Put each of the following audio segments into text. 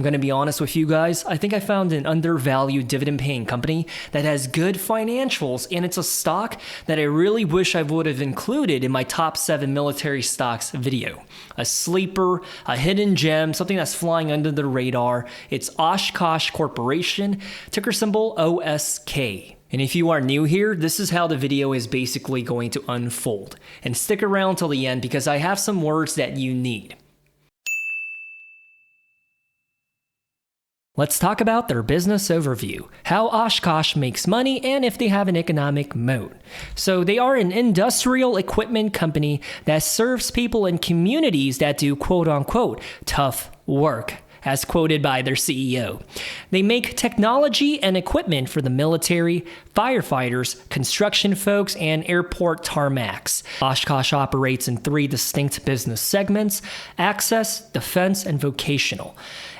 I'm going to be honest with you guys, I think I found an undervalued dividend-paying company that has good financials, and it's a stock that I really wish I would have included in my top 7 military stocks video. A sleeper, a hidden gem, something that's flying under the radar. It's Oshkosh Corporation, ticker symbol OSK. And if you are new here, this is how the video is basically going to unfold. And stick around till the end because I have some words that you need. Let's talk about their business overview, how Oshkosh makes money, and if they have an economic moat. So they are an industrial equipment company that serves people in communities that do quote-unquote tough work, as quoted by their CEO. They make technology and equipment for the military, firefighters, construction folks, and airport tarmacs. Oshkosh operates in 3 distinct business segments: access, defense, and vocational.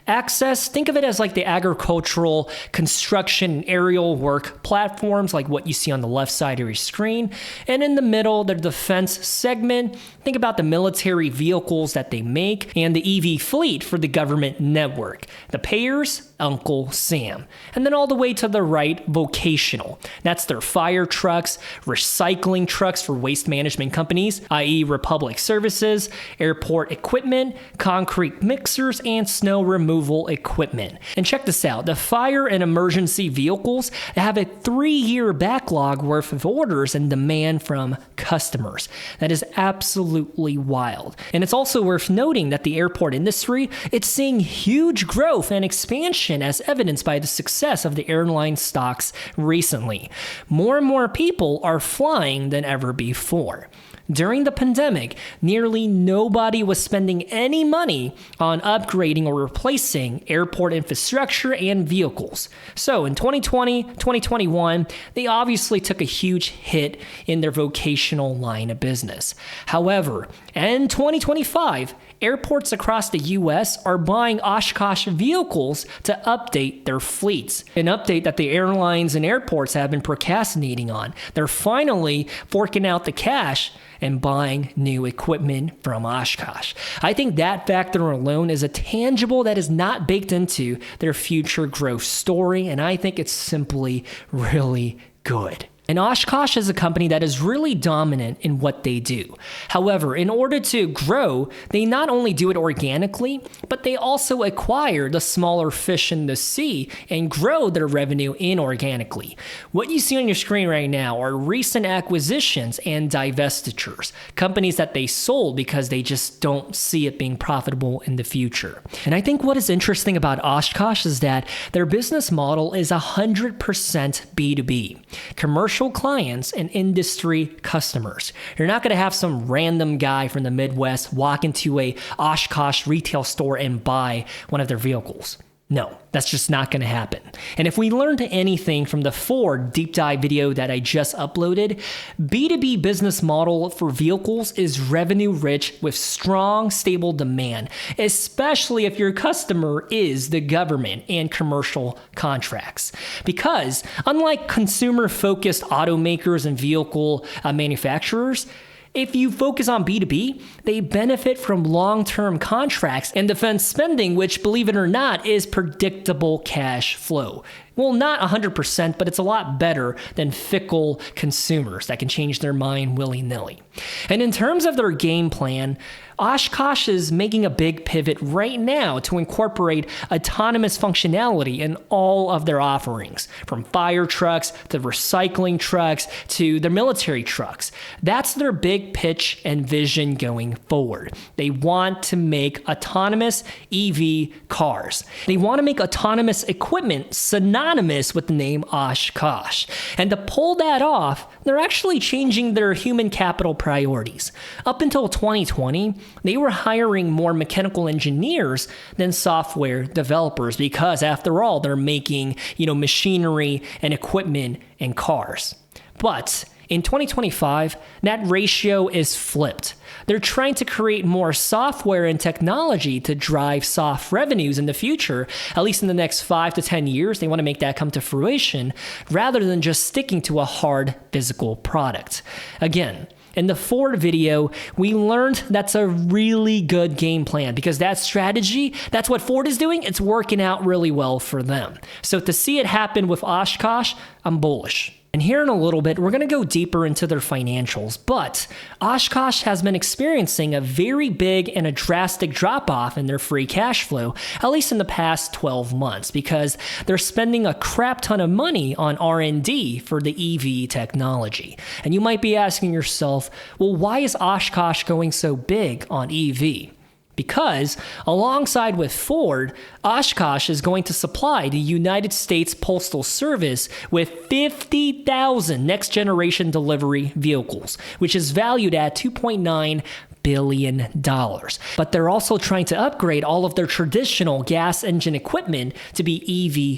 Access, think of it as like the agricultural, construction, and aerial work platforms like what you see on the left side of your screen. And in the middle, the defense segment, think about the military vehicles that they make and the EV fleet for the government network. The payers, Uncle Sam. And then all the way to the right, vocational. That's their fire trucks, recycling trucks for waste management companies, i.e. Republic Services, airport equipment, concrete mixers, and snow removal equipment. And check this out, the fire and emergency vehicles have a 3-year backlog worth of orders and demand from customers. That is absolutely wild. And it's also worth noting that the airport industry, it's seeing huge growth and expansion as evidenced by the success of the airline stocks recently. More and more people are flying than ever before. During the pandemic, nearly nobody was spending any money on upgrading or replacing airport infrastructure and vehicles. So in 2020, 2021, they obviously took a huge hit in their vocational line of business. However, in 2025, airports across the U.S. are buying Oshkosh vehicles to update their fleets, an update that the airlines and airports have been procrastinating on. They're finally forking out the cash and buying new equipment from Oshkosh. I think that factor alone is a tangible that is not baked into their future growth story, and I think it's simply really good. And Oshkosh is a company that is really dominant in what they do. However, in order to grow, they not only do it organically, but they also acquire the smaller fish in the sea and grow their revenue inorganically. What you see on your screen right now are recent acquisitions and divestitures, companies that they sold because they just don't see it being profitable in the future. And I think what is interesting about Oshkosh is that their business model is 100% B2B. Commercial clients and industry customers. You're not going to have some random guy from the Midwest walk into a Oshkosh retail store and buy one of their vehicles. No, that's just not going to happen. And if we learned anything from the Ford deep dive video that I just uploaded, B2B business model for vehicles is revenue rich with strong, stable demand, especially if your customer is the government and commercial contracts. Because unlike consumer-focused automakers and vehicle manufacturers, if you focus on B2B, they benefit from long-term contracts and defense spending, which, believe it or not, is predictable cash flow. Well, not 100%, but it's a lot better than fickle consumers that can change their mind willy-nilly. And in terms of their game plan, Oshkosh is making a big pivot right now to incorporate autonomous functionality in all of their offerings, from fire trucks to recycling trucks to their military trucks. That's their big pitch and vision going forward. They want to make autonomous EV cars. They want to make autonomous equipment synonymous with the name Oshkosh. And to pull that off, they're actually changing their human capital priorities. Up until 2020, they were hiring more mechanical engineers than software developers because, after all, they're making, machinery and equipment and cars. But in 2025, that ratio is flipped. They're trying to create more software and technology to drive soft revenues in the future, at least in the next 5 to 10 years. They want to make that come to fruition rather than just sticking to a hard physical product. Again, In the Ford video, we learned that's a really good game plan because that strategy, that's what Ford is doing, it's working out really well for them. So to see it happen with Oshkosh, I'm bullish. And here in a little bit, we're going to go deeper into their financials, but Oshkosh has been experiencing a very big and a drastic drop-off in their free cash flow, at least in the past 12 months, because they're spending a crap ton of money on R&D for the EV technology. And you might be asking yourself, well, why is Oshkosh going so big on EV? Because alongside with Ford, Oshkosh is going to supply the United States Postal Service with 50,000 next-generation delivery vehicles, which is valued at $2.9 billion. But they're also trying to upgrade all of their traditional gas engine equipment to be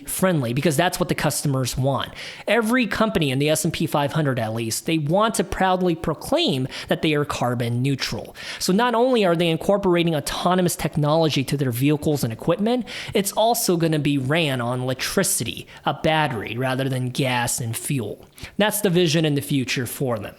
EV friendly because that's what the customers want. Every company in the S&P 500 at least, they want to proudly proclaim that they are carbon neutral. So not only are they incorporating autonomous technology to their vehicles and equipment, it's also going to be ran on electricity, a battery, rather than gas and fuel. That's the vision in the future for them.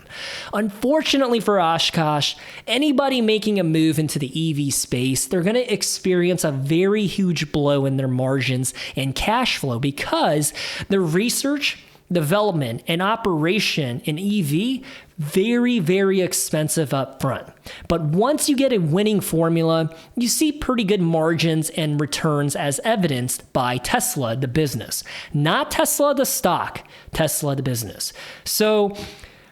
Unfortunately for Oshkosh, anybody making a move into the EV space, they're going to experience a very huge blow in their margins and cash flow because the research, development, and operation in EV, very, very expensive up front. But once you get a winning formula, you see pretty good margins and returns as evidenced by Tesla, the business. Not Tesla, the stock, Tesla, the business. So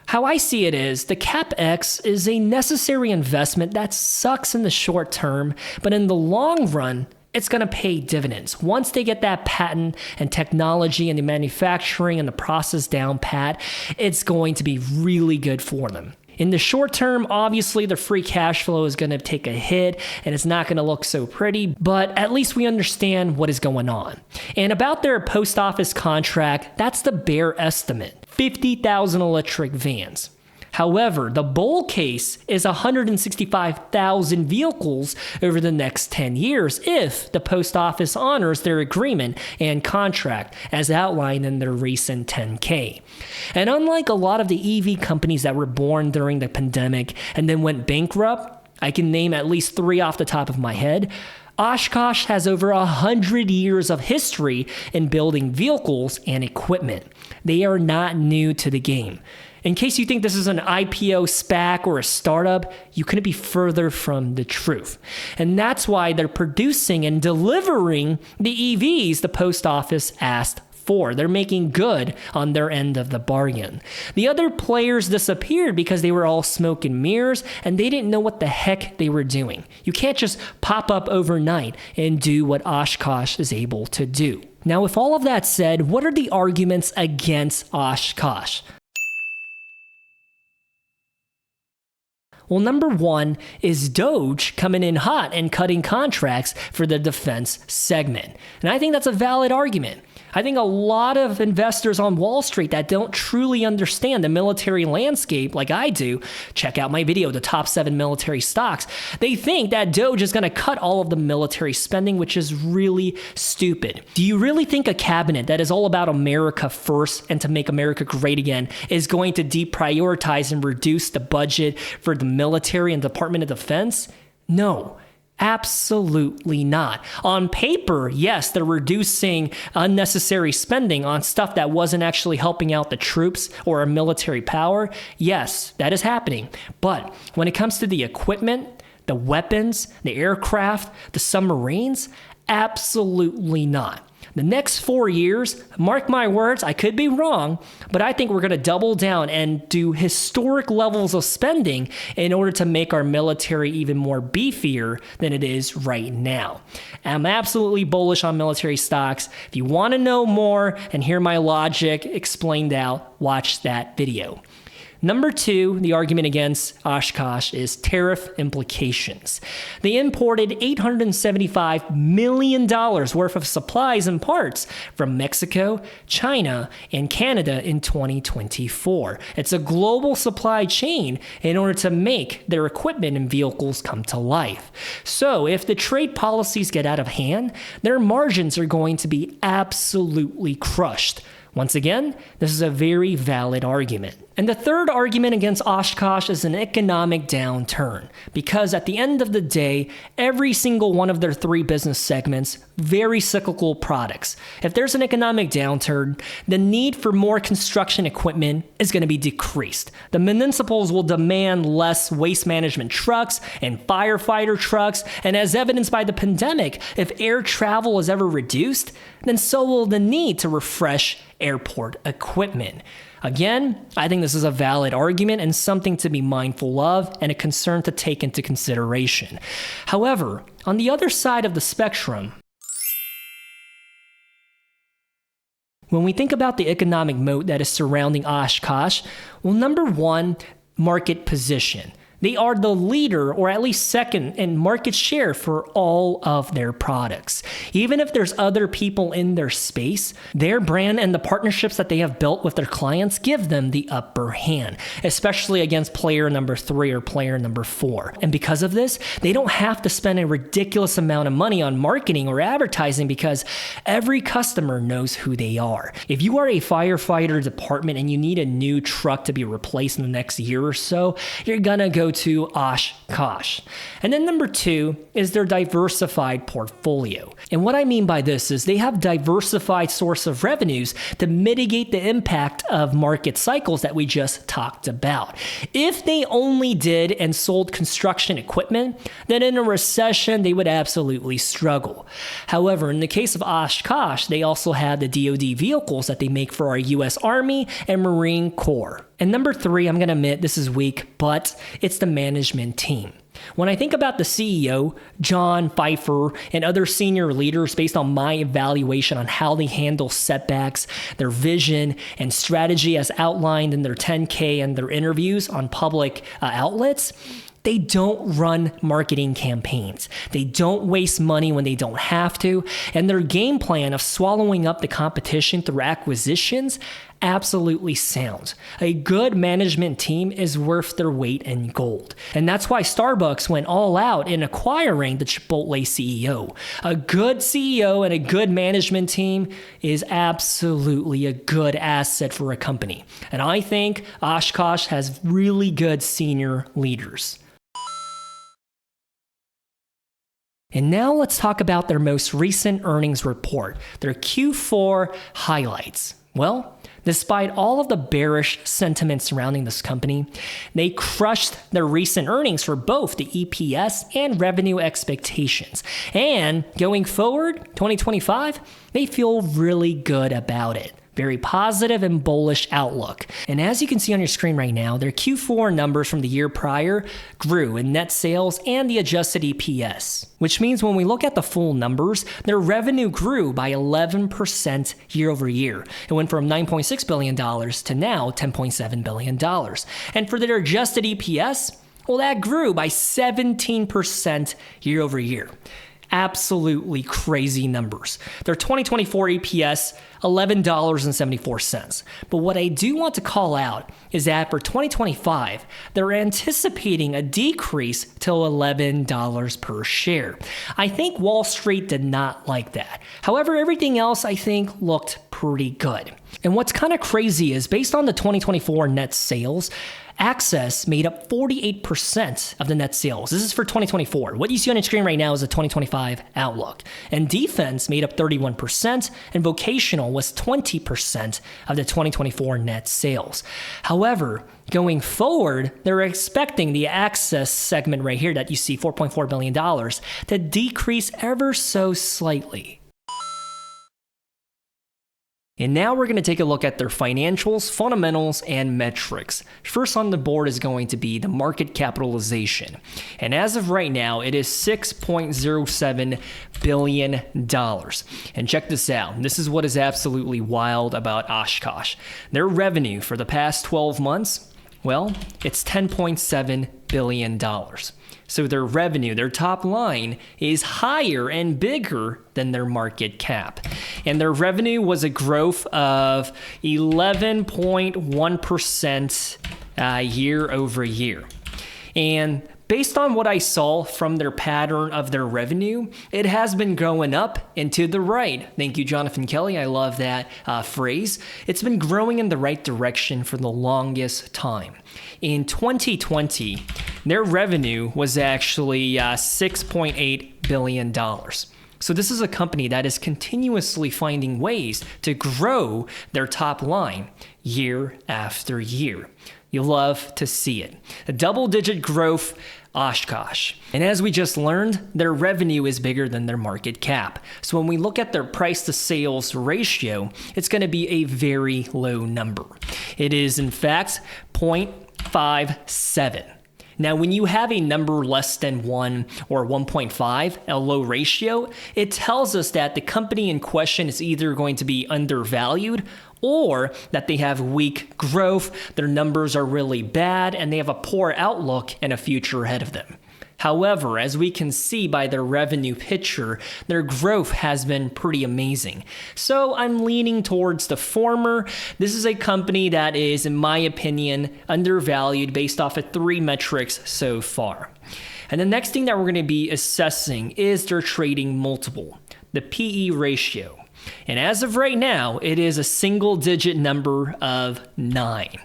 how I see it is the CapEx is a necessary investment that sucks in the short term, but in the long run, it's going to pay dividends. Once they get that patent and technology and the manufacturing and the process down pat, it's going to be really good for them. In the short term, obviously, the free cash flow is going to take a hit and it's not going to look so pretty, but at least we understand what is going on. And about their post office contract, that's the bare estimate, 50,000 electric vans. However, the bull case is 165,000 vehicles over the next 10 years if the post office honors their agreement and contract as outlined in their recent 10K. And unlike a lot of the EV companies that were born during the pandemic and then went bankrupt, I can name at least 3 off the top of my head, Oshkosh has over 100 years of history in building vehicles and equipment. They are not new to the game. In case you think this is an IPO, SPAC, or a startup, you couldn't be further from the truth. And that's why they're producing and delivering the EVs the post office asked for. They're making good on their end of the bargain. The other players disappeared because they were all smoke and mirrors and they didn't know what the heck they were doing. You can't just pop up overnight and do what Oshkosh is able to do. Now, with all of that said, what are the arguments against Oshkosh? Well, number one is Doge coming in hot and cutting contracts for the defense segment. And I think that's a valid argument. I think a lot of investors on Wall Street that don't truly understand the military landscape like I do, check out my video, the top 7 military stocks, they think that Doge is going to cut all of the military spending, which is really stupid. Do you really think a cabinet that is all about America first and to make America great again is going to deprioritize and reduce the budget for the military and Department of Defense? No. Absolutely not. On paper, yes, they're reducing unnecessary spending on stuff that wasn't actually helping out the troops or our military power. Yes, that is happening. But when it comes to the equipment, the weapons, the aircraft, the submarines, absolutely not. The next 4 years, mark my words, I could be wrong, but I think we're going to double down and do historic levels of spending in order to make our military even more beefier than it is right now. I'm absolutely bullish on military stocks. If you want to know more and hear my logic explained out, watch that video. Number 2, the argument against Oshkosh is tariff implications. They imported $875 million worth of supplies and parts from Mexico, China, and Canada in 2024. It's a global supply chain in order to make their equipment and vehicles come to life. So if the trade policies get out of hand, their margins are going to be absolutely crushed. Once again, this is a very valid argument. And the third argument against Oshkosh is an economic downturn, because at the end of the day, every single one of their three business segments, very cyclical products. If there's an economic downturn, the need for more construction equipment is going to be decreased. The municipals will demand less waste management trucks and firefighter trucks, and as evidenced by the pandemic, if air travel is ever reduced, then so will the need to refresh airport equipment. Again, I think this is a valid argument and something to be mindful of and a concern to take into consideration. However, on the other side of the spectrum, when we think about the economic moat that is surrounding Oshkosh, well, number one, market position. They are the leader, or at least second, in market share for all of their products. Even if there's other people in their space, their brand and the partnerships that they have built with their clients give them the upper hand, especially against player number 3 or player number 4. And because of this, they don't have to spend a ridiculous amount of money on marketing or advertising because every customer knows who they are. If you are a firefighter department and you need a new truck to be replaced in the next year or so, you're gonna go to Oshkosh. And then number 2 is their diversified portfolio. And what I mean by this is they have diversified source of revenues to mitigate the impact of market cycles that we just talked about. If they only did and sold construction equipment, then in a recession they would absolutely struggle. However, in the case of Oshkosh, they also have the DoD vehicles that they make for our US Army and Marine Corps. And number 3, I'm going to admit this is weak, but it's the management team. When I think about the CEO, John Pfeiffer, and other senior leaders based on my evaluation on how they handle setbacks, their vision, and strategy as outlined in their 10K and their interviews on public outlets, they don't run marketing campaigns. They don't waste money when they don't have to. And their game plan of swallowing up the competition through acquisitions absolutely sound. A good management team is worth their weight in gold. And that's why Starbucks went all out in acquiring the Chipotle CEO. A good CEO and a good management team is absolutely a good asset for a company. And I think Oshkosh has really good senior leaders. And now let's talk about their most recent earnings report, their Q4 highlights. Well, despite all of the bearish sentiment surrounding this company, they crushed their recent earnings for both the EPS and revenue expectations. And going forward, 2025, they feel really good about it. Very positive and bullish outlook. And as you can see on your screen right now, their Q4 numbers from the year prior grew in net sales and the adjusted EPS, which means when we look at the full numbers, their revenue grew by 11% year over year. It went from $9.6 billion to now $10.7 billion. And for their adjusted EPS, well, that grew by 17% year over year. Absolutely crazy numbers. Their 2024 EPS, $11.74. But what I do want to call out is that for 2025, they're anticipating a decrease to $11 per share. I think Wall Street did not like that. However, everything else I think looked pretty good. And what's kind of crazy is based on the 2024 net sales, Access made up 48% of the net sales. This is for 2024. What you see on your screen right now is a 2025 outlook. And defense made up 31%, and vocational was 20% of the 2024 net sales. However, going forward, they're expecting the access segment right here that you see, $4.4 billion, to decrease ever so slightly. And now we're going to take a look at their financials, fundamentals, and metrics. First on the board is going to be the market capitalization. And as of right now, it is $6.07 billion. And check this out. This is what is absolutely wild about Oshkosh. Their revenue for the past 12 months, well, it's $10.7 billion. So their revenue, their top line, is higher and bigger than their market cap. And their revenue was a growth of 11.1% year over year. And Based on what I saw from their pattern of their revenue, it has been going up and to the right. Thank you, Jonathan Kelly. I love that phrase. It's been growing in the right direction for the longest time. In 2020, their revenue was actually $6.8 billion. So this is a company that is continuously finding ways to grow their top line year after year. You'll love to see it. A double-digit growth, Oshkosh. And as we just learned, their revenue is bigger than their market cap. So when we look at their price to sales ratio, it's going to be a very low number. It is, in fact, 0.57. Now, when you have a number less than 1 or 1.5, a low ratio, it tells us that the company in question is either going to be undervalued or that they have weak growth, their numbers are really bad, and they have a poor outlook and a future ahead of them. However, as we can see by their revenue picture, their growth has been pretty amazing. So I'm leaning towards the former. This is a company that is, in my opinion, undervalued based off of 3 metrics so far. And the next thing that we're going to be assessing is their trading multiple, the PE ratio. And as of right now, it is a single-digit number of 9,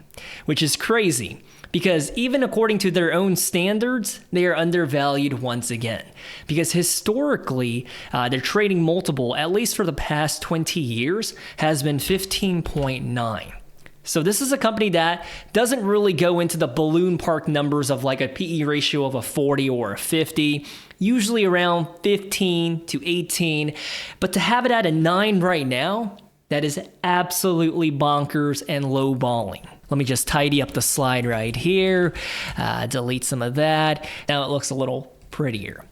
which is crazy. Because even according to their own standards, they are undervalued once again. Because historically, their trading multiple, at least for the past 20 years, has been 15.9. So this is a company that doesn't really go into the balloon park numbers of like a PE ratio of a 40 or a 50, usually around 15 to 18. But to have it at a 9 right now, that is absolutely bonkers and lowballing. Let me just tidy up the slide right here, delete some of that. Now it looks a little prettier.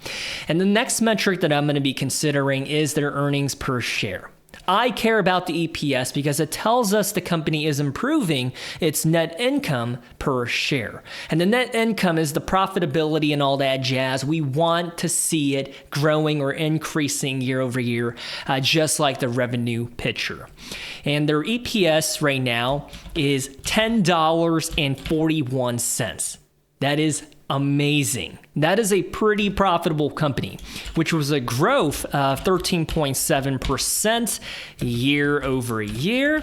And the next metric that I'm going to be considering is their earnings per share. I care about the EPS because it tells us the company is improving its net income per share. And the net income is the profitability and all that jazz. We want to see it growing or increasing year over year, just like the revenue picture. And their EPS right now is $10.41. That is amazing. That is a pretty profitable company, which was a growth of 13.7% year over year.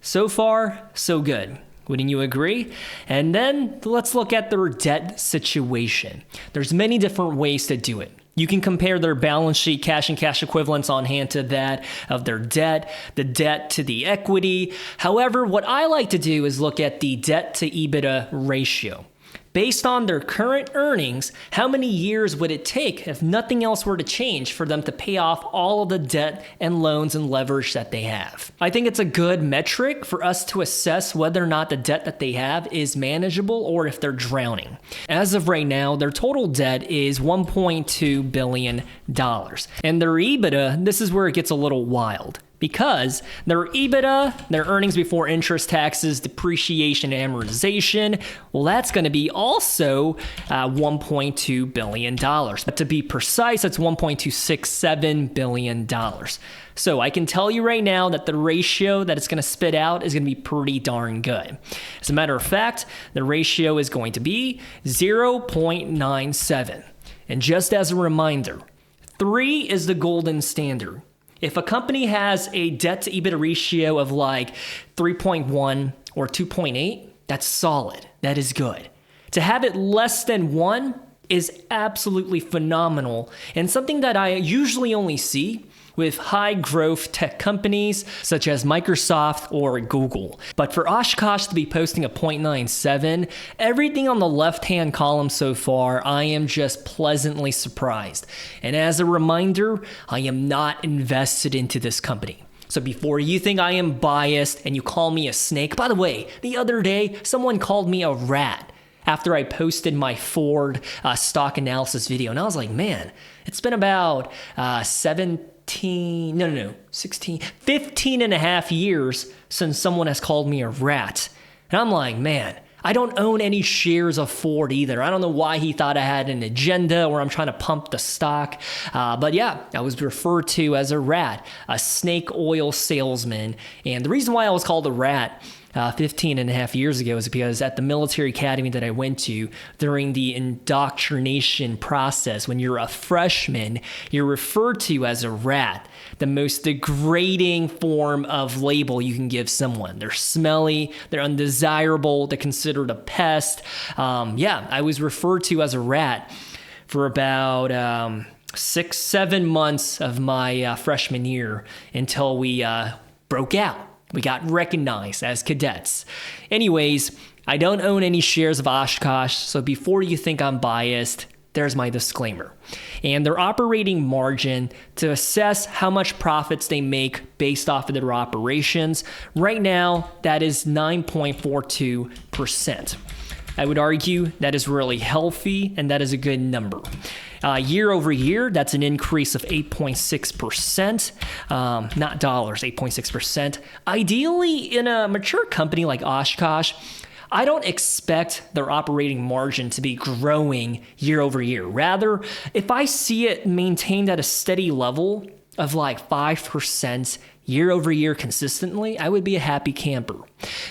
So far, so good. Wouldn't you agree? And then let's look at their debt situation. There's many different ways to do it. You can compare their balance sheet, cash and cash equivalents on hand to that of their debt, the debt to the equity. However, what I like to do is look at the debt to EBITDA ratio. Based on their current earnings, how many years would it take if nothing else were to change for them to pay off all of the debt and loans and leverage that they have? I think it's a good metric for us to assess whether or not the debt that they have is manageable or if they're drowning. As of right now, their total debt is $1.2 billion. And their EBITDA, this is where it gets a little wild. Because their EBITDA, their earnings before interest, taxes, depreciation, amortization, well, that's going to be also $1.2 billion. But to be precise, that's $1.267 billion. So I can tell you right now that the ratio that it's going to spit out is going to be pretty darn good. As a matter of fact, the ratio is going to be 0.97. And just as a reminder, 3 is the golden standard. If a company has a debt to EBITDA ratio of like 3.1 or 2.8, that's solid. That is good. To have it less than 1 is absolutely phenomenal and something that I usually only see with high growth tech companies such as Microsoft or Google. But for Oshkosh to be posting a 0.97, everything on the left-hand column so far, I am just pleasantly surprised. And as a reminder, I am not invested into this company. So before you think I am biased and you call me a snake, by the way, the other day, someone called me a rat after I posted my Ford stock analysis video. And I was like, man, it's been about 15 and a half years since someone has called me a rat. And I'm like, man, I don't own any shares of Ford either. I don't know why he thought I had an agenda or I'm trying to pump the stock. But yeah, I was referred to as a rat, a snake oil salesman. And the reason why I was called a rat, 15 and a half years ago is because at the military academy that I went to, during the indoctrination process, when you're a freshman, you're referred to as a rat, the most degrading form of label you can give someone. They're smelly, they're undesirable, they're considered a pest. I was referred to as a rat for about 6-7 months of my freshman year until we broke out. We got recognized as cadets. Anyways, I don't own any shares of Oshkosh, so before you think I'm biased, there's my disclaimer. And their operating margin to assess how much profits they make based off of their operations, right now, that is 9.42%. I would argue that is really healthy and that is a good number. Year over year, that's an increase of 8.6%, not dollars, 8.6%. Ideally, in a mature company like Oshkosh, I don't expect their operating margin to be growing year over year. Rather, if I see it maintained at a steady level of like 5% year over year consistently, I would be a happy camper.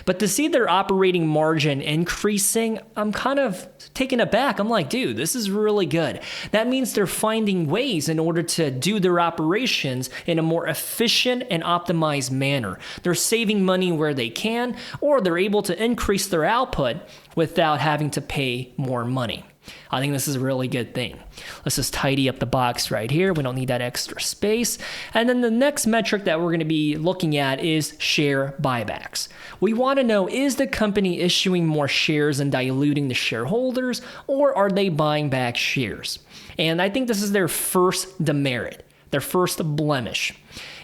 But to see their operating margin increasing, I'm kind of taken aback. I'm like, dude, this is really good. That means they're finding ways in order to do their operations in a more efficient and optimized manner. They're saving money where they can, or they're able to increase their output without having to pay more money. I think this is a really good thing. Let's just tidy up the box right here. We don't need that extra space. And then the next metric that we're going to be looking at is share buybacks. We want to know, is the company issuing more shares and diluting the shareholders, or are they buying back shares? And I think this is their first demerit, their first blemish.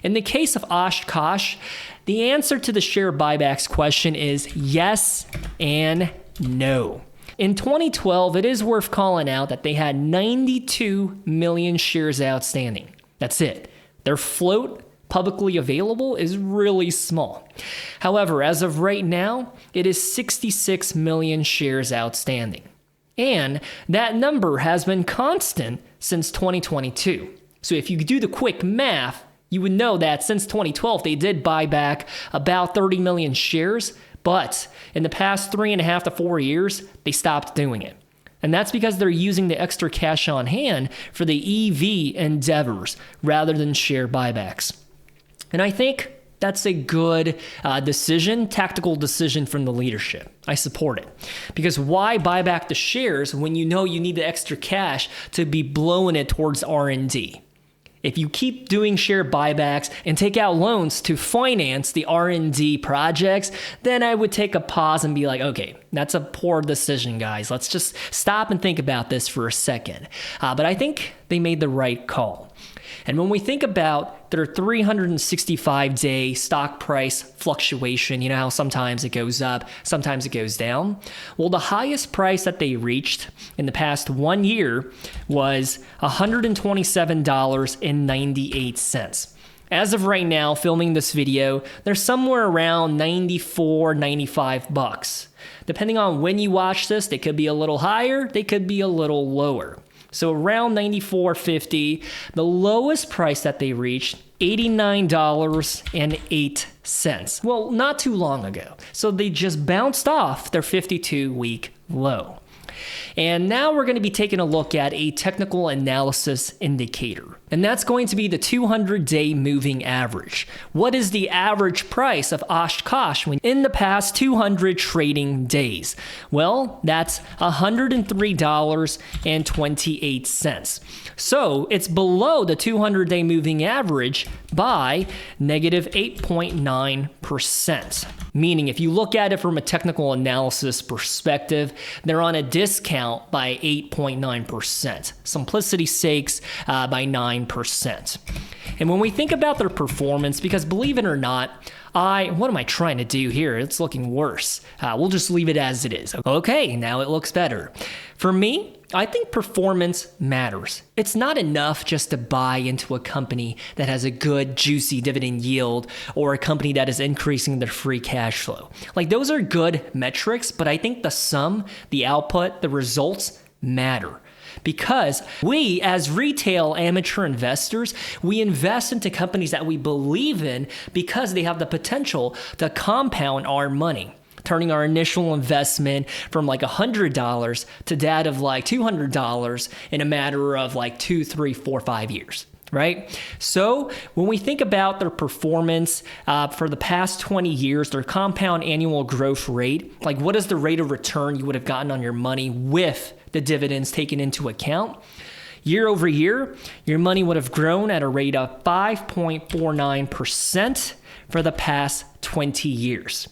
In the case of Oshkosh, the answer to the share buybacks question is yes and no. In 2012, it is worth calling out that they had 92 million shares outstanding. That's it. Their float, publicly available, is really small. However, as of right now, it is 66 million shares outstanding. And that number has been constant since 2022. So if you do the quick math, you would know that since 2012, they did buy back about 30 million shares, but in the past 3.5 to 4 years, they stopped doing it. And that's because they're using the extra cash on hand for the EV endeavors rather than share buybacks. And I think that's a good decision, tactical decision from the leadership. I support it. Because why buy back the shares when you know you need the extra cash to be blowing it towards R&D? If you keep doing share buybacks and take out loans to finance the R&D projects, then I would take a pause and be like, okay, that's a poor decision, guys. Let's just stop and think about this for a second. But I think they made the right call. And when we think about their 365-day stock price fluctuation, you know how sometimes it goes up, sometimes it goes down? Well, the highest price that they reached in the past 1 year was $127.98. As of right now, filming this video, they're somewhere around $94, $95. Depending on when you watch this, they could be a little higher, they could be a little lower. So around $94.50, the lowest price that they reached, $89.08. Well, not too long ago. So they just bounced off their 52-week low. And now we're going to be taking a look at a technical analysis indicator. And that's going to be the 200-day moving average. What is the average price of Oshkosh in the past 200 trading days? Well, that's $103.28. So it's below the 200-day moving average by negative 8.9%. Meaning, if you look at it from a technical analysis perspective, they're on a discount by 8.9%. Simplicity's sakes, by 9%. And when we think about their performance, because believe it or not, what am I trying to do here? It's looking worse. We'll just leave it as it is. Okay, now it looks better. For me, I think performance matters. It's not enough just to buy into a company that has a good, juicy dividend yield or a company that is increasing their free cash flow. Like, those are good metrics, but I think the sum, the output, the results matter. because we, as retail amateur investors, we invest into companies that we believe in because they have the potential to compound our money, turning our initial investment from like $100 to that of like $200 in a matter of like 2, 3, 4, 5 years. Right? So when we think about their performance for the past 20 years, their compound annual growth rate, like what is the rate of return you would have gotten on your money with the dividends taken into account? Year over year, your money would have grown at a rate of 5.49% for the past 20 years.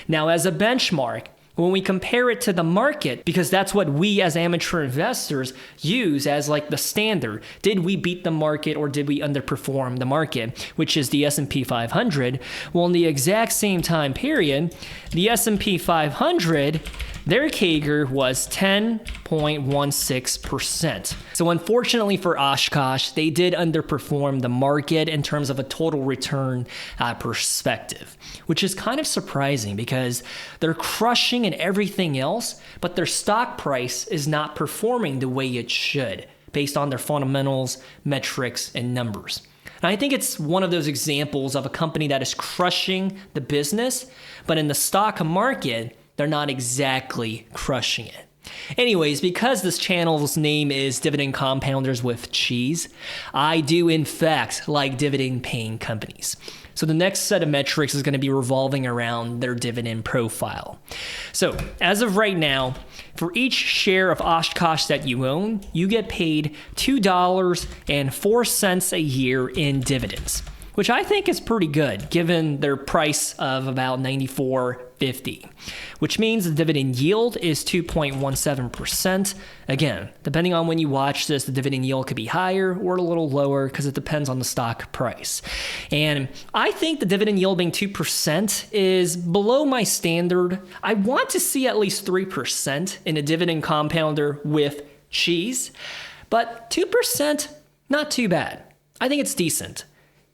Now, as a benchmark, when we compare it to the market, because that's what we as amateur investors use as like the standard, did we beat the market or did we underperform the market, which is the S&P 500? Well, in the exact same time period, the S&P 500, their CAGR was 10.16%. So unfortunately for Oshkosh, they did underperform the market in terms of a total return perspective, which is kind of surprising because they're crushing in everything else, but their stock price is not performing the way it should based on their fundamentals, metrics, and numbers. And I think it's one of those examples of a company that is crushing the business, but in the stock market, they're not exactly crushing it. Anyways, because this channel's name is Dividend Compounders with Cheese, I do in fact like dividend paying companies. So the next set of metrics is going to be revolving around their dividend profile. So as of right now, for each share of Oshkosh that you own, you get paid $2.04 a year in dividends, which I think is pretty good given their price of about $94.50, which means the dividend yield is 2.17%. Again, depending on when you watch this, the dividend yield could be higher or a little lower because it depends on the stock price. And I think the dividend yield being 2% is below my standard. I want to see at least 3% in a dividend compounder with cheese, but 2%, not too bad. I think it's decent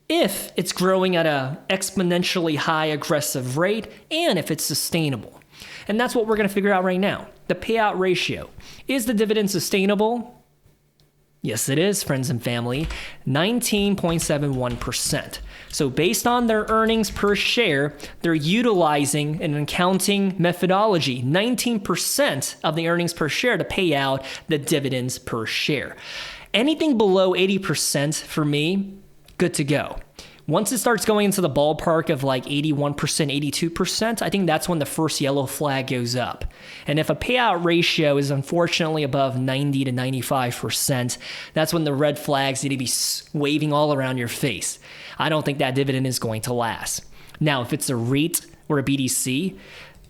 if it's growing at an exponentially high aggressive rate and if it's sustainable. And that's what we're going to figure out right now. The payout ratio. Is the dividend sustainable? Yes, it is, friends and family. 19.71%. So based on their earnings per share, they're utilizing an accounting methodology, 19% of the earnings per share to pay out the dividends per share. Anything below 80% for me, good to go. Once it starts going into the ballpark of like 81%, 82%, I think that's when the first yellow flag goes up. And if a payout ratio is unfortunately above 90 to 95%, that's when the red flags need to be waving all around your face. I don't think that dividend is going to last. Now, if it's a REIT or a BDC,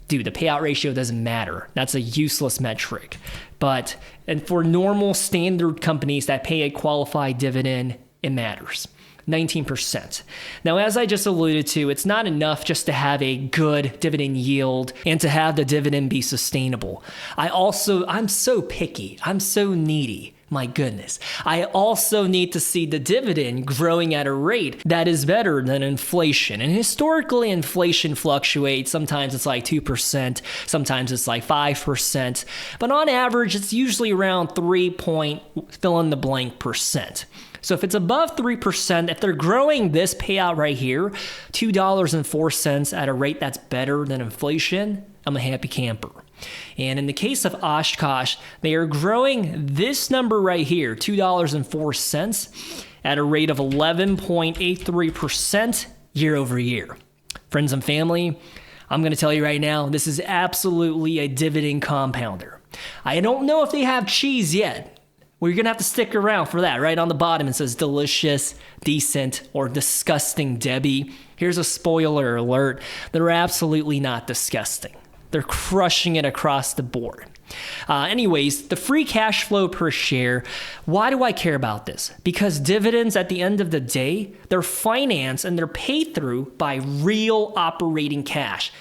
dude, the payout ratio doesn't matter. That's a useless metric. And for normal standard companies that pay a qualified dividend, it matters. 19%. Now, as I just alluded to, it's not enough just to have a good dividend yield and to have the dividend be sustainable. I'm so picky. I'm so needy. My goodness. I also need to see the dividend growing at a rate that is better than inflation. And historically, inflation fluctuates. Sometimes it's like 2%, sometimes it's like 5%. But on average, it's usually around 3 fill in the blank percent. So if it's above 3%, if they're growing this payout right here, $2.04 at a rate that's better than inflation, I'm a happy camper. And in the case of Oshkosh, they are growing this number right here, $2.04, at a rate of 11.83% year over year. Friends and family, I'm going to tell you right now, this is absolutely a dividend compounder. I don't know if they have cheese yet. Well, you're going to have to stick around for that. Right on the bottom, it says delicious, decent, or disgusting Debbie. Here's a spoiler alert. They're absolutely not disgusting. They're crushing it across the board. Anyways, the free cash flow per share, why do I care about this? Because dividends at the end of the day, they're financed and they're paid through by real operating cash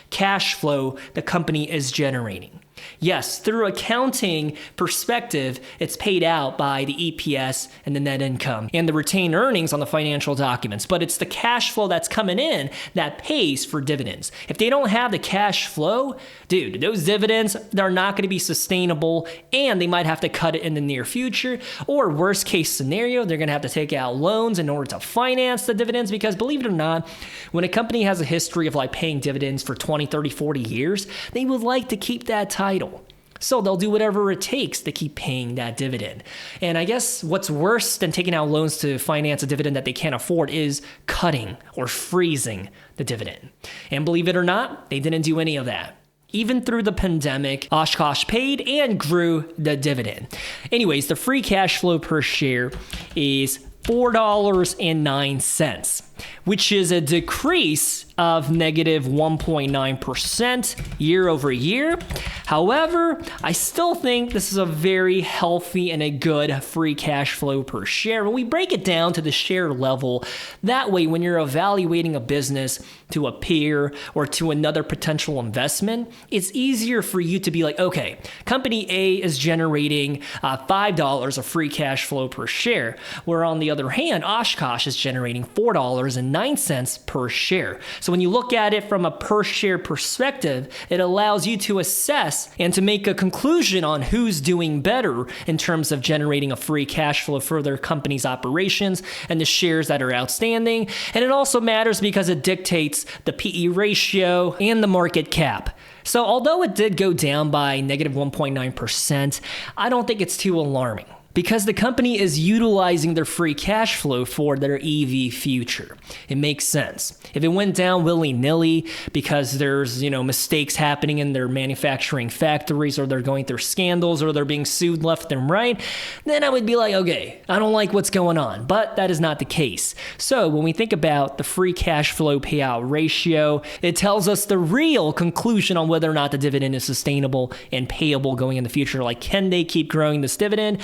flow the company is generating. Yes, through accounting perspective, it's paid out by the EPS and the net income and the retained earnings on the financial documents, but it's the cash flow that's coming in that pays for dividends. If they don't have the cash flow, dude, those dividends, they're not going to be sustainable and they might have to cut it in the near future, or worst case scenario, they're going to have to take out loans in order to finance the dividends, because believe it or not, when a company has a history of like paying dividends for 20, 30, 40 years, they would like to keep that title. So they'll do whatever it takes to keep paying that dividend. And I guess what's worse than taking out loans to finance a dividend that they can't afford is cutting or freezing the dividend. And believe it or not, they didn't do any of that. Even through the pandemic, Oshkosh paid and grew the dividend. Anyways, the free cash flow per share is $4.09, which is a decrease of negative 1.9% year over year. However, I still think this is a very healthy and a good free cash flow per share. When we break it down to the share level, that way when you're evaluating a business to a peer or to another potential investment, it's easier for you to be like, okay, company A is generating $5 of free cash flow per share, where on the other hand, Oshkosh is generating $4.09 per share. So when you look at it from a per share perspective, it allows you to assess and to make a conclusion on who's doing better in terms of generating a free cash flow for their company's operations and the shares that are outstanding. And it also matters because it dictates the PE ratio and the market cap. So although it did go down by negative 1.9%, I don't think it's too alarming, because the company is utilizing their free cash flow for their EV future. It makes sense. If it went down willy-nilly because there's, mistakes happening in their manufacturing factories, or they're going through scandals, or they're being sued left and right, then I would be like, okay, I don't like what's going on. But that is not the case. So when we think about the free cash flow payout ratio, it tells us the real conclusion on whether or not the dividend is sustainable and payable going in the future. Like, can they keep growing this dividend?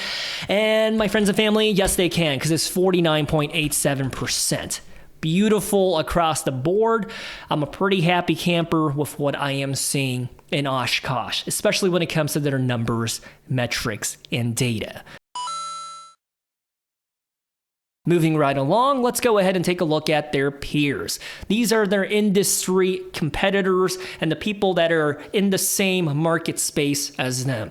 And my friends and family, yes, they can, because it's 49.87%. Beautiful across the board. I'm a pretty happy camper with what I am seeing in Oshkosh, especially when it comes to their numbers, metrics, and data. Moving right along, let's go ahead and take a look at their peers. These are their industry competitors and the people that are in the same market space as them,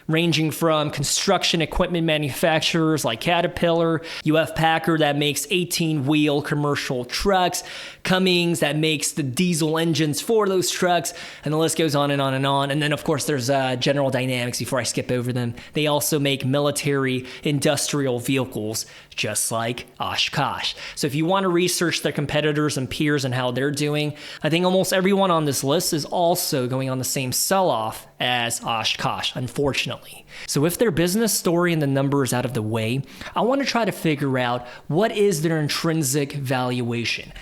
ranging from construction equipment manufacturers like Caterpillar, UF Packard that makes 18-wheel commercial trucks, Cummins that makes the diesel engines for those trucks, and the list goes on and on and on. And then, of course, there's General Dynamics before I skip over them. They also make military industrial vehicles, just like Oshkosh. So if you want to research their competitors and peers and how they're doing, I think almost everyone on this list is also going on the same sell-off as Oshkosh, unfortunately. So with their business story and the numbers out of the way, I want to try to figure out what is their intrinsic valuation.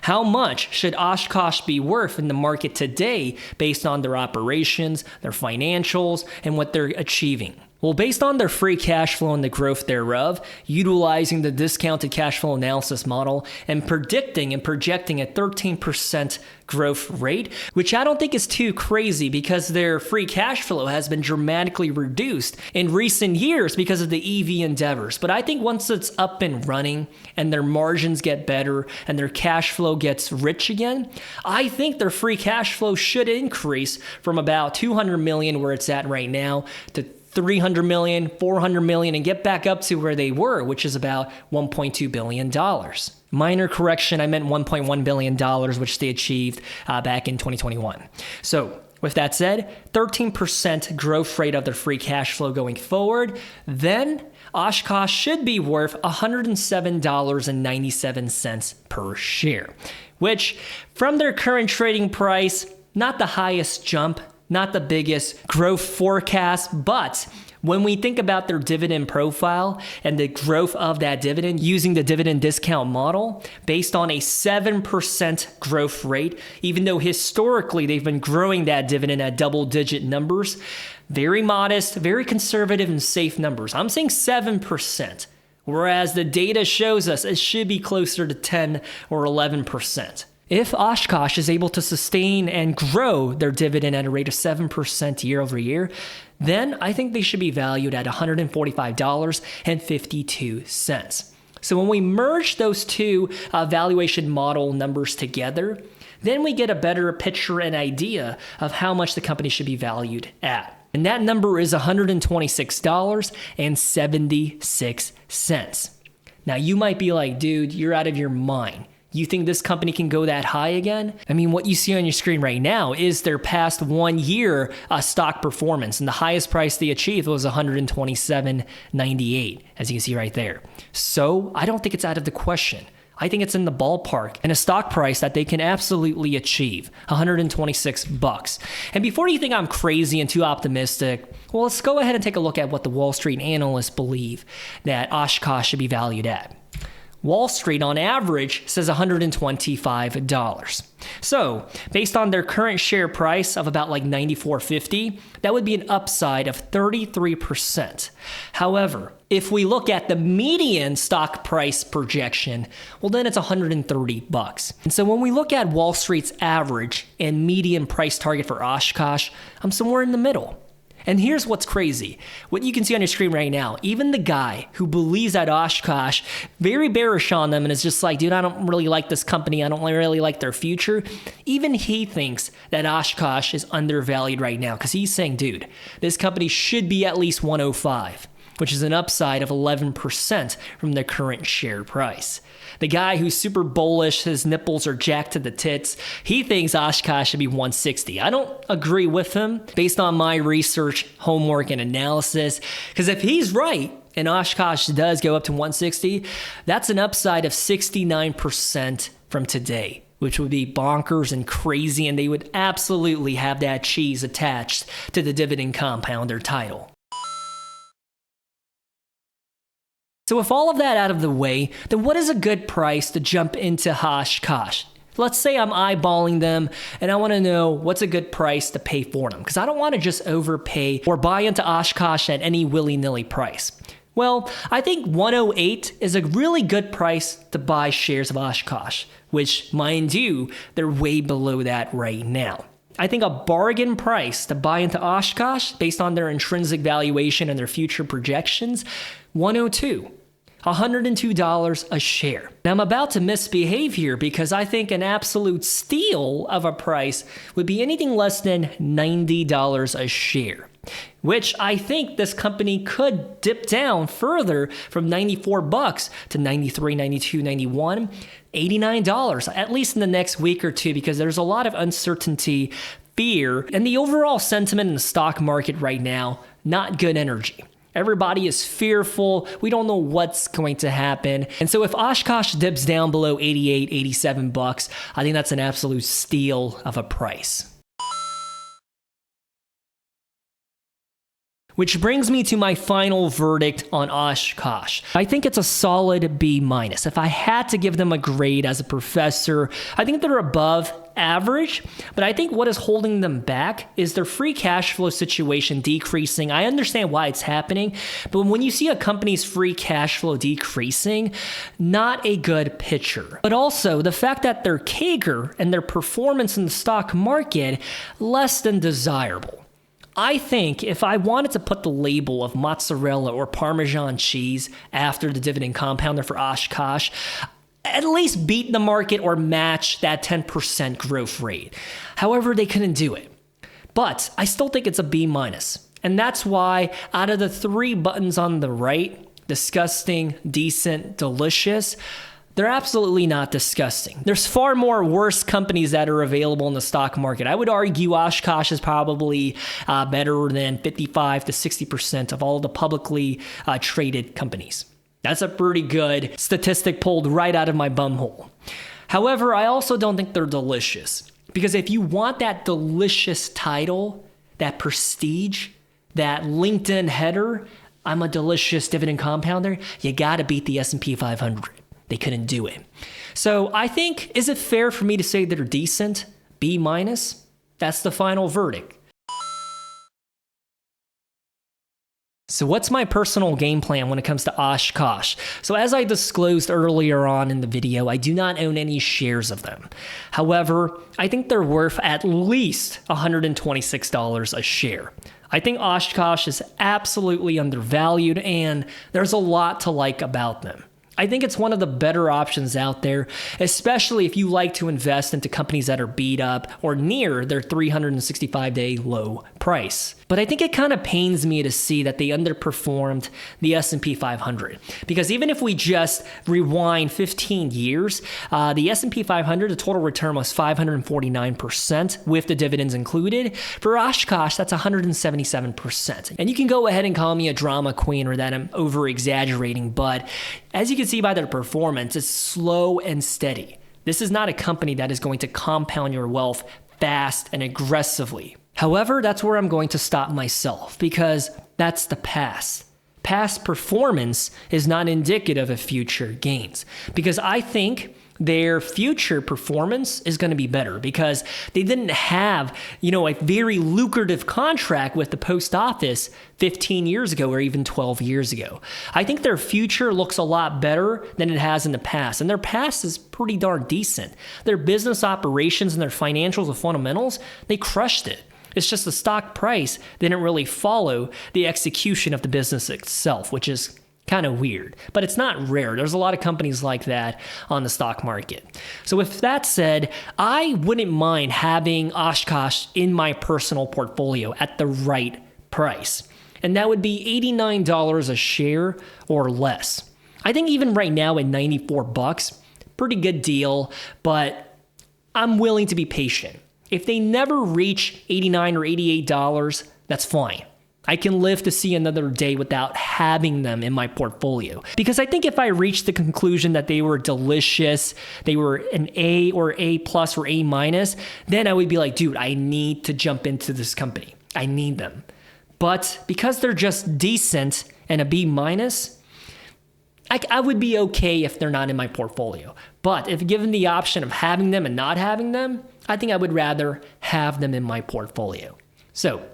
How much should Oshkosh be worth in the market today based on their operations, their financials, and what they're achieving? Well, based on their free cash flow and the growth thereof, utilizing the discounted cash flow analysis model and predicting and projecting a 13% growth rate, which I don't think is too crazy because their free cash flow has been dramatically reduced in recent years because of the EV endeavors. But I think once it's up and running and their margins get better and their cash flow gets rich again, I think their free cash flow should increase from about $200 million where it's at right now to $300 million, $400 million, and get back up to where they were, which is about $1.2 billion. Minor correction, I meant $1.1 billion, which they achieved back in 2021. So with that said, 13% growth rate of their free cash flow going forward, then Oshkosh should be worth $107.97 per share, which from their current trading price, not the highest jump, not the biggest growth forecast, but when we think about their dividend profile and the growth of that dividend using the dividend discount model based on a 7% growth rate, even though historically they've been growing that dividend at double-digit numbers, very modest, very conservative and safe numbers. I'm saying 7%, whereas the data shows us it should be closer to 10 or 11%. If Oshkosh is able to sustain and grow their dividend at a rate of 7% year over year, then I think they should be valued at $145.52. So when we merge those two valuation model numbers together, then we get a better picture and idea of how much the company should be valued at. And that number is $126.76. Now you might be like, dude, you're out of your mind. You think this company can go that high again? I mean, what you see on your screen right now is their past 1 year stock performance, and the highest price they achieved was $127.98, as you can see right there. So I don't think it's out of the question. I think it's in the ballpark and a stock price that they can absolutely achieve, $126. And before you think I'm crazy and too optimistic, well, let's go ahead and take a look at what the Wall Street analysts believe that Oshkosh should be valued at. Wall Street, on average, says $125. So, based on their current share price of about like $94.50, that would be an upside of 33%. However, if we look at the median stock price projection, well, then it's $130. And so when we look at Wall Street's average and median price target for Oshkosh, I'm somewhere in the middle. And here's what's crazy. What you can see on your screen right now, even the guy who believes that Oshkosh, very bearish on them and is just like, dude, I don't really like this company. I don't really like their future. Even he thinks that Oshkosh is undervalued right now because he's saying, dude, this company should be at least 105, which is an upside of 11% from their current share price. The guy who's super bullish, his nipples are jacked to the tits, he thinks Oshkosh should be 160. I don't agree with him based on my research, homework, and analysis, because if he's right and Oshkosh does go up to 160, that's an upside of 69% from today, which would be bonkers and crazy, and they would absolutely have that cheese attached to the dividend compounder title. So with all of that out of the way, then what is a good price to jump into Oshkosh? Let's say I'm eyeballing them and I want to know what's a good price to pay for them, because I don't want to just overpay or buy into Oshkosh at any willy-nilly price. Well, I think 108 is a really good price to buy shares of Oshkosh, which, mind you, they're way below that right now. I think a bargain price to buy into Oshkosh based on their intrinsic valuation and their future projections, 102. $102 a share. Now I'm about to misbehave here because I think an absolute steal of a price would be anything less than $90 a share, which I think this company could dip down further from $94 to $93, $92, $91, $89, at least in the next week or two, because there's a lot of uncertainty, fear, and the overall sentiment in the stock market right now, not good energy. Everybody is fearful. We don't know what's going to happen. And so if Oshkosh dips down below 88, 87 bucks, I think that's an absolute steal of a price. Which brings me to my final verdict on Oshkosh. I think it's a solid B-. If I had to give them a grade as a professor, I think they're above average, but I think what is holding them back is their free cash flow situation decreasing. I understand why it's happening, but when you see a company's free cash flow decreasing, not a good picture. But also the fact that their CAGR and their performance in the stock market less than desirable. I think if I wanted to put the label of mozzarella or Parmesan cheese after the dividend compounder for Oshkosh, at least beat the market or match that 10% growth rate. However, they couldn't do it. But I still think it's a B-. And that's why out of the 3 buttons on the right, disgusting, decent, delicious, they're absolutely not disgusting. There's far more worse companies that are available in the stock market. I would argue Oshkosh is probably better than 55 to 60% of all the publicly traded companies. That's a pretty good statistic pulled right out of my bumhole. However, I also don't think they're delicious. Because if you want that delicious title, that prestige, that LinkedIn header, I'm a delicious dividend compounder, you gotta beat the S&P 500. They couldn't do it. So I think, is it fair for me to say they're decent? B-. That's the final verdict. So what's my personal game plan when it comes to Oshkosh? So as I disclosed earlier on in the video, I do not own any shares of them. However, I think they're worth at least $126 a share. I think Oshkosh is absolutely undervalued, and there's a lot to like about them. I think it's one of the better options out there, especially if you like to invest into companies that are beat up or near their 365-day low price. But I think it kind of pains me to see that they underperformed the S&P 500. Because even if we just rewind 15 years, the S&P 500, the total return was 549% with the dividends included. For Oshkosh, that's 177%. And you can go ahead and call me a drama queen or that I'm over-exaggerating, but as you can see by their performance, it's slow and steady. This is not a company that is going to compound your wealth fast and aggressively. However, that's where I'm going to stop myself because that's the past. Past performance is not indicative of future gains because I think their future performance is going to be better because they didn't have, a very lucrative contract with the post office 15 years ago or even 12 years ago. I think their future looks a lot better than it has in the past, and their past is pretty darn decent. Their business operations and their financials and fundamentals, they crushed it. It's just the stock price didn't really follow the execution of the business itself, which is kind of weird, but it's not rare. There's a lot of companies like that on the stock market. So with that said, I wouldn't mind having Oshkosh in my personal portfolio at the right price. And that would be $89 a share or less. I think even right now at $94, pretty good deal, but I'm willing to be patient. If they never reach $89 or $88, that's fine. I can live to see another day without having them in my portfolio. Because I think if I reached the conclusion that they were delicious, they were an A or A plus or A minus, then I would be like, dude, I need to jump into this company. I need them. But because they're just decent and a B minus, I would be okay if they're not in my portfolio. But if given the option of having them and not having them, I think I would rather have them in my portfolio. So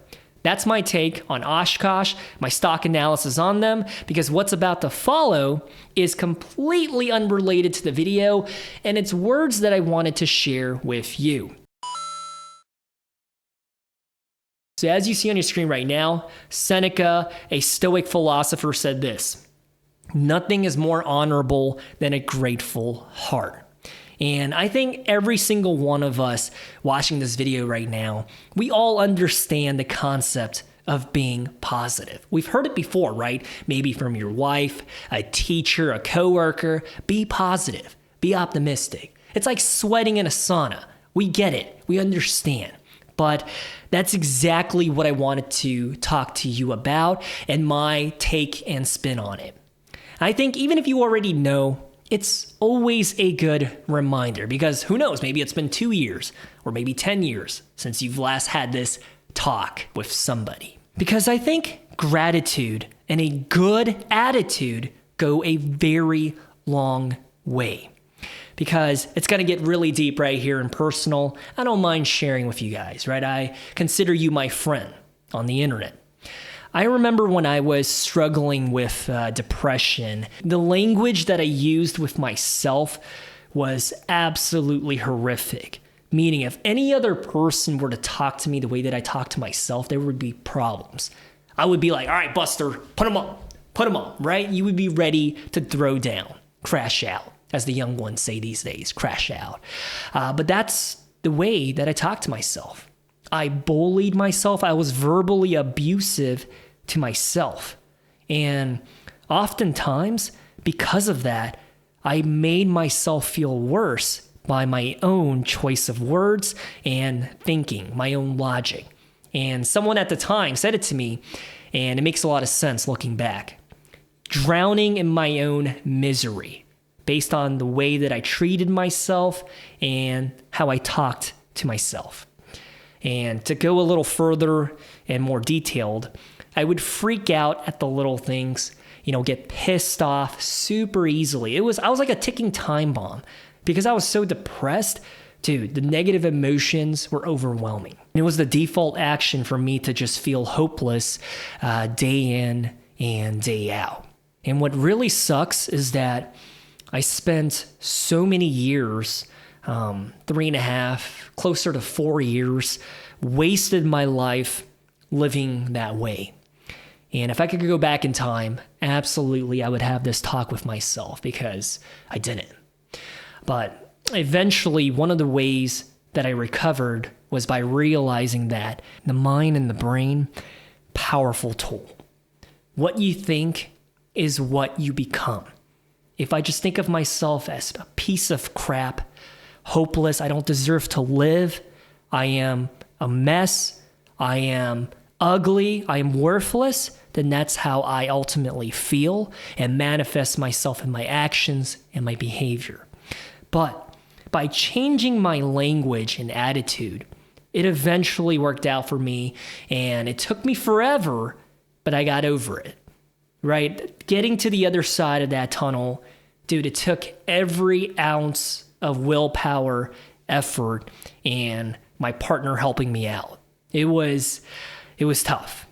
that's my take on Oshkosh, my stock analysis on them, because what's about to follow is completely unrelated to the video, and it's words that I wanted to share with you. So as you see on your screen right now, Seneca, a Stoic philosopher, said this: "Nothing is more honorable than a grateful heart." And I think every single one of us watching this video right now, we all understand the concept of being positive. We've heard it before, right? Maybe from your wife, a teacher, a coworker. Be positive. Be optimistic. It's like sweating in a sauna. We get it. We understand. But that's exactly what I wanted to talk to you about and my take and spin on it. I think even if you already know, it's always a good reminder because who knows, maybe it's been 2 years or maybe 10 years since you've last had this talk with somebody. Because I think gratitude and a good attitude go a very long way. Because it's going to get really deep right here and personal. I don't mind sharing with you guys, right? I consider you my friend on the internet. I remember when I was struggling with depression, the language that I used with myself was absolutely horrific. Meaning if any other person were to talk to me the way that I talk to myself, there would be problems. I would be like, all right, Buster, put them on, right? You would be ready to throw down, crash out, as the young ones say these days, crash out. But that's the way that I talk to myself. I bullied myself. I was verbally abusive to myself. And oftentimes, because of that, I made myself feel worse by my own choice of words and thinking, my own logic. And someone at the time said it to me, and it makes a lot of sense looking back. Drowning in my own misery based on the way that I treated myself and how I talked to myself. And to go a little further and more detailed, I would freak out at the little things, get pissed off super easily. I was like a ticking time bomb because I was so depressed. Dude, the negative emotions were overwhelming. It was the default action for me to just feel hopeless day in and day out. And what really sucks is that I spent so many years, 3.5, closer to 4 years, wasted my life living that way. And if I could go back in time, absolutely I would have this talk with myself because I didn't. But eventually, one of the ways that I recovered was by realizing that the mind and the brain, powerful tool. What you think is what you become. If I just think of myself as a piece of crap, hopeless, I don't deserve to live, I am a mess, I am ugly, I am worthless, then that's how I ultimately feel and manifest myself in my actions and my behavior. But by changing my language and attitude, it eventually worked out for me, and it took me forever, but I got over it, right? Getting to the other side of that tunnel, dude, it took every ounce of willpower, effort, and my partner helping me out. It was tough,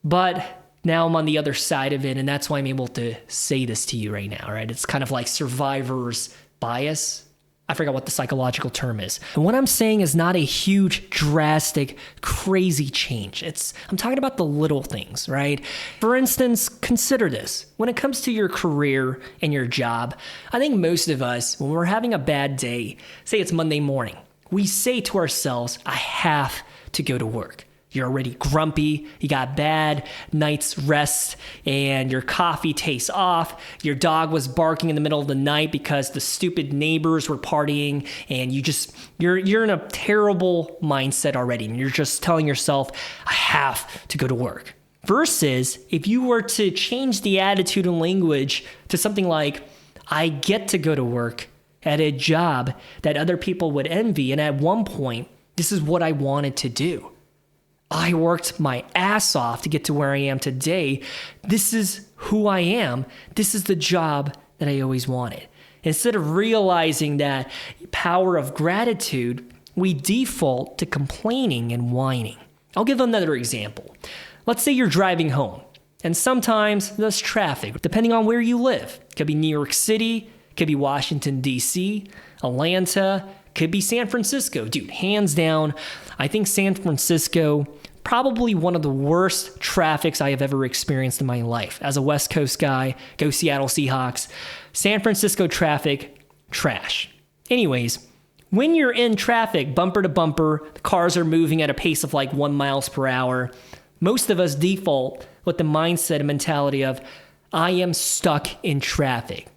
but now I'm on the other side of it, and that's why I'm able to say this to you right now, right? It's kind of like survivor's bias. I forgot what the psychological term is. And what I'm saying is not a huge, drastic, crazy change. I'm talking about the little things, right? For instance, consider this. When it comes to your career and your job, I think most of us, when we're having a bad day, say it's Monday morning, we say to ourselves, I have to go to work. You're already grumpy, you got bad night's rest, and your coffee tastes off. Your dog was barking in the middle of the night because the stupid neighbors were partying, and you're in a terrible mindset already, and you're just telling yourself, I have to go to work. Versus if you were to change the attitude and language to something like, I get to go to work at a job that other people would envy, and at one point, this is what I wanted to do. I worked my ass off to get to where I am today. This is who I am. This is the job that I always wanted. Instead of realizing that power of gratitude, we default to complaining and whining. I'll give another example. Let's say you're driving home, and sometimes there's traffic, depending on where you live. It could be New York City, it could be Washington, D.C., Atlanta, could be San Francisco. Dude, hands down, I think San Francisco, probably one of the worst traffics I have ever experienced in my life. As a West Coast guy, go Seattle Seahawks. San Francisco traffic, trash. Anyways, when you're in traffic, bumper to bumper, the cars are moving at a pace of like 1 mile per hour. Most of us default with the mindset and mentality of, I am stuck in traffic.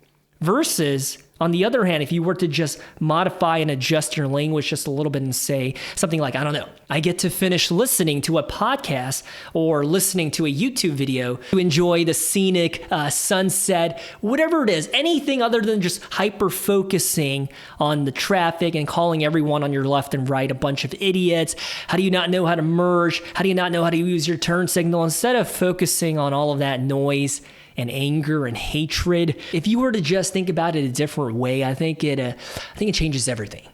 Versus, on the other hand, if you were to just modify and adjust your language just a little bit and say something like, I don't know, I get to finish listening to a podcast or listening to a YouTube video to enjoy the scenic sunset, whatever it is, anything other than just hyper-focusing on the traffic and calling everyone on your left and right a bunch of idiots. How do you not know how to merge? How do you not know how to use your turn signal? Instead of focusing on all of that noise and anger and hatred, if you were to just think about it a different way, I think it changes everything.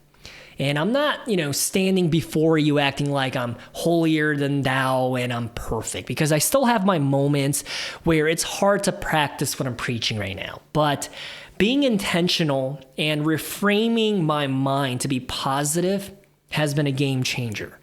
And I'm not, standing before you acting like I'm holier than thou and I'm perfect, because I still have my moments where it's hard to practice what I'm preaching right now. But being intentional and reframing my mind to be positive has been a game changer.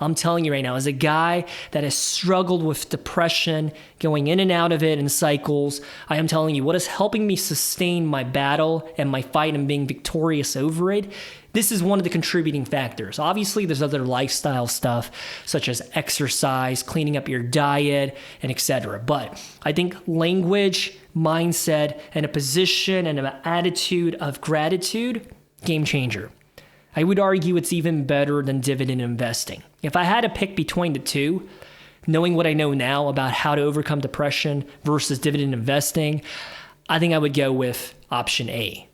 I'm telling you right now, as a guy that has struggled with depression, going in and out of it in cycles, I am telling you what is helping me sustain my battle and my fight and being victorious over it. This is one of the contributing factors. Obviously, there's other lifestyle stuff such as exercise, cleaning up your diet, and etc. But I think language, mindset, and a position and an attitude of gratitude, game changer. I would argue it's even better than dividend investing. If I had to pick between the two, knowing what I know now about how to overcome depression versus dividend investing, I think I would go with option A.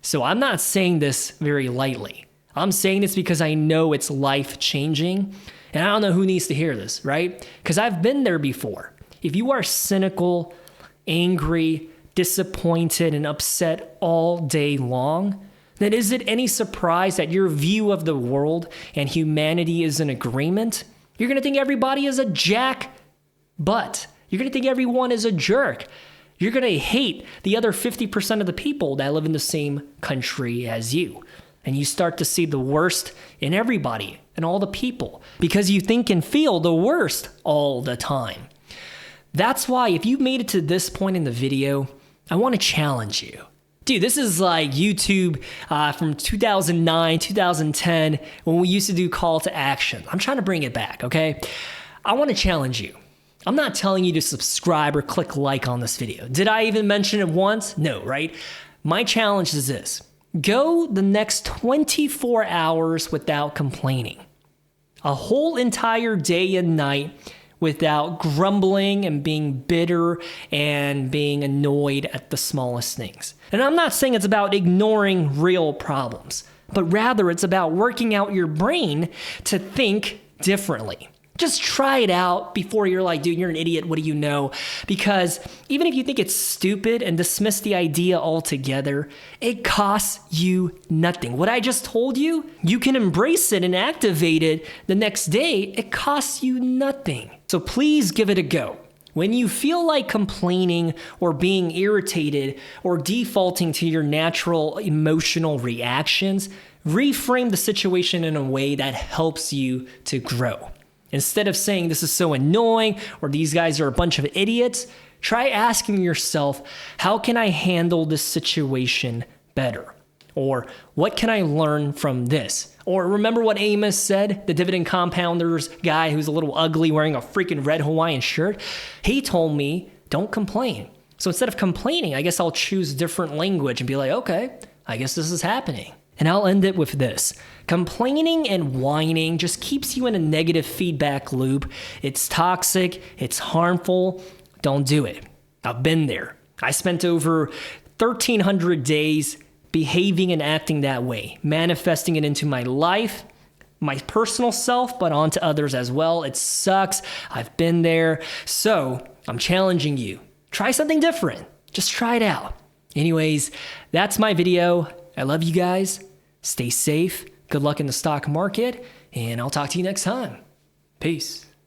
So I'm not saying this very lightly. I'm saying this because I know it's life-changing, and I don't know who needs to hear this, right? Because I've been there before. If you are cynical, angry, disappointed, and upset all day long, then is it any surprise that your view of the world and humanity is in agreement? You're going to think everybody is a jack. But You're going to think everyone is a jerk. You're going to hate the other 50% of the people that live in the same country as you. And you start to see the worst in everybody and all the people because you think and feel the worst all the time. That's why if you made it to this point in the video, I want to challenge you. Dude, this is like YouTube from 2009, 2010, when we used to do call to action. I'm trying to bring it back, okay? I want to challenge you. I'm not telling you to subscribe or click like on this video. Did I even mention it once? No, right? My challenge is this. Go the next 24 hours without complaining. A whole entire day and night without grumbling and being bitter and being annoyed at the smallest things. And I'm not saying it's about ignoring real problems, but rather it's about working out your brain to think differently. Just try it out before you're like, dude, you're an idiot. What do you know? Because even if you think it's stupid and dismiss the idea altogether, it costs you nothing. What I just told you, you can embrace it and activate it the next day. It costs you nothing. So please give it a go. When you feel like complaining or being irritated or defaulting to your natural emotional reactions, reframe the situation in a way that helps you to grow. Instead of saying this is so annoying or these guys are a bunch of idiots, try asking yourself, how can I handle this situation better? Or what can I learn from this? Or remember what Amos said, the dividend compounders guy who's a little ugly wearing a freaking red Hawaiian shirt? He told me, don't complain. So instead of complaining, I guess I'll choose different language and be like, okay, I guess this is happening. And I'll end it with this. Complaining and whining just keeps you in a negative feedback loop. It's toxic. It's harmful. Don't do it. I've been there. I spent over 1,300 days behaving and acting that way, manifesting it into my life, my personal self, but onto others as well. It sucks. I've been there. So I'm challenging you. Try something different. Just try it out. Anyways, that's my video. I love you guys. Stay safe. Good luck in the stock market, and I'll talk to you next time. Peace.